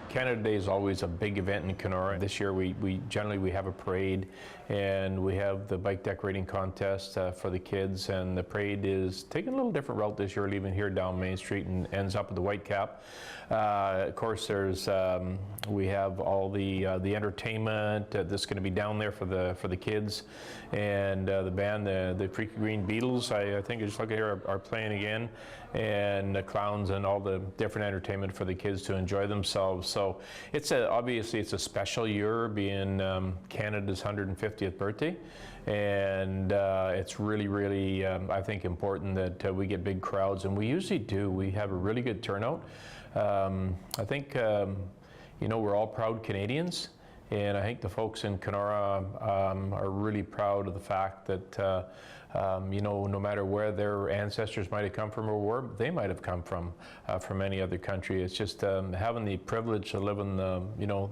Canada Day is always a big event in Kenora. This year we generally have a parade, and we have the bike decorating contest for the kids, and the parade is taking a little different route this year, leaving here down Main Street and ends up at the Whitecap. Of course, we have all the entertainment that's going to be down there for the kids, and the band, the Freaky Green Beatles, I think just look at here, are playing again, and the clowns and all the different entertainment for the kids to enjoy themselves. So obviously it's a special year, being Canada's 150th birthday, and it's really I think important that we get big crowds, and we usually do. We have a really good turnout. I think we're all proud Canadians, and I think the folks in Kenora are really proud of the fact that no matter where their ancestors might have come from or where they might have come from any other country. It's just having the privilege to live in the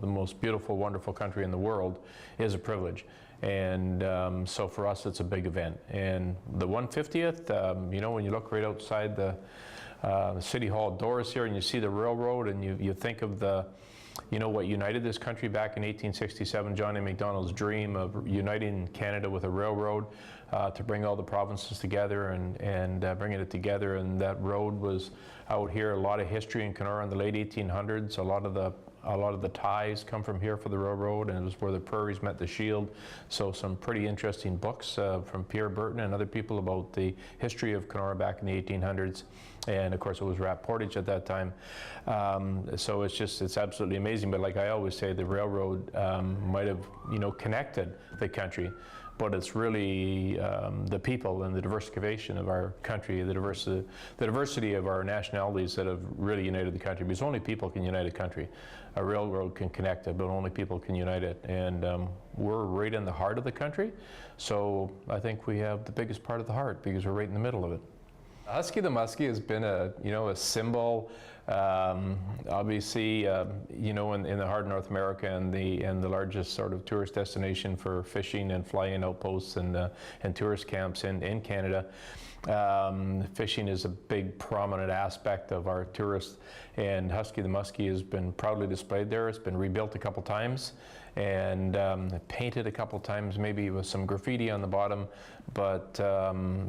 most beautiful, wonderful country in the world is a privilege. And so for us, it's a big event. And the 150th, when you look right outside the City Hall doors here and you see the railroad, and you think of what united this country back in 1867, John A. Macdonald's dream of uniting Canada with a railroad to bring all the provinces together and bringing it together. And that road was out here. A lot of history in Kenora in the late 1800s. A lot of the ties come from here for the railroad, and it was where the prairies met the shield. So some pretty interesting books from Pierre Burton and other people about the history of Kenora back in the 1800s. And of course, it was Rat Portage at that time. So it's absolutely amazing. But like I always say, the railroad might have connected the country, but it's really the people and the diversification of our country, the diversity of our nationalities that have really united the country. Because only people can unite a country. A railroad can connect it, but only people can unite it. And we're right in the heart of the country, so I think we have the biggest part of the heart because we're right in the middle of it. Husky the Muskie has been a symbol, obviously, in the heart of North America, and the largest sort of tourist destination for fishing and fly-in outposts and tourist camps in Canada. Fishing is a big prominent aspect of our tourists, and Husky the Muskie has been proudly displayed there. It's been rebuilt a couple times and painted a couple times, maybe with some graffiti on the bottom, but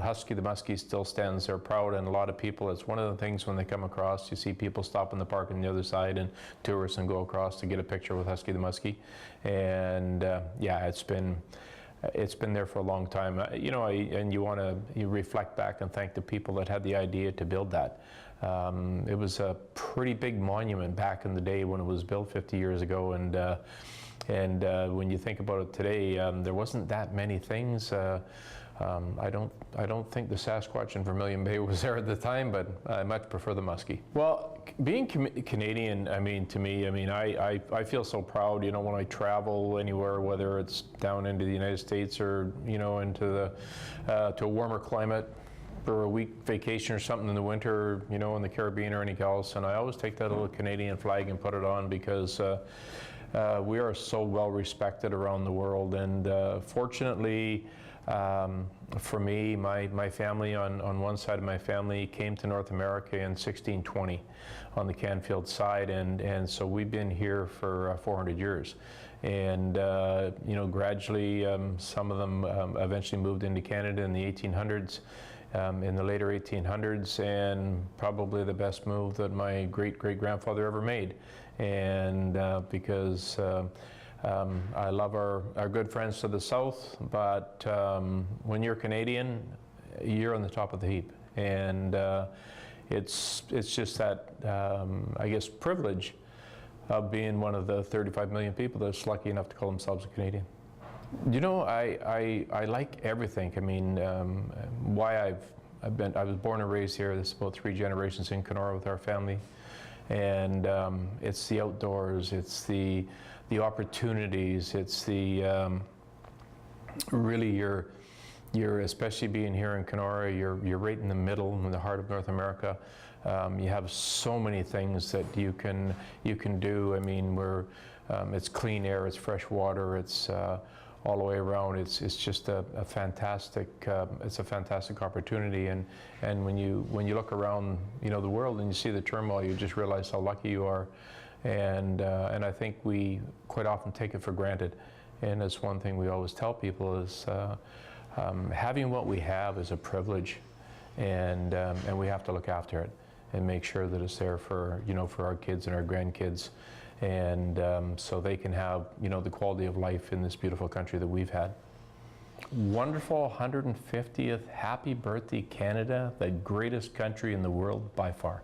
Husky the Muskie still stands there proud, and a lot of people, it's one of the things when they come across, you see people stop in the park on the other side and tourists and go across to get a picture with Husky the Muskie. And yeah, it's been there for a long time, and you reflect back and thank the people that had the idea to build that. It was a pretty big monument back in the day when it was built 50 years ago, and when you think about it today, there wasn't that many things. I don't think the Sasquatch in Vermilion Bay was there at the time, but I much prefer the Muskie. Well, being Canadian, I feel so proud, when I travel anywhere, whether it's down into the United States or, into to a warmer climate for a week vacation or something in the winter, in the Caribbean or anything else, and I always take that little Canadian flag and put it on because we are so well respected around the world. And fortunately, for me, my family on one side of my family came to North America in 1620 on the Canfield side, and so we've been here for 400 years. And gradually some of them eventually moved into Canada in the 1800s, in the later 1800s, and probably the best move that my great-great-grandfather ever made. And because I love our good friends to the south, but when you're Canadian, you're on the top of the heap. And it's just that, I guess, privilege of being one of the 35 million people that's lucky enough to call themselves a Canadian. I like everything. I mean, why I was born and raised here. This is about 3 generations in Kenora with our family. And it's the outdoors, it's the opportunities, it's the really you're especially being here in Kenora, you're right in the middle, in the heart of North America. You have so many things that you can do. I mean, it's clean air, it's fresh water, it's all the way around. It's just a fantastic opportunity. And when you look around, the world, and you see the turmoil, you just realize how lucky you are And I think we quite often take it for granted. And it's one thing we always tell people is having what we have is a privilege, and we have to look after it and make sure that it's there for, you know, for our kids and our grandkids, and so they can have, you know, the quality of life in this beautiful country that we've had. Wonderful 150th happy birthday, Canada, the greatest country in the world by far.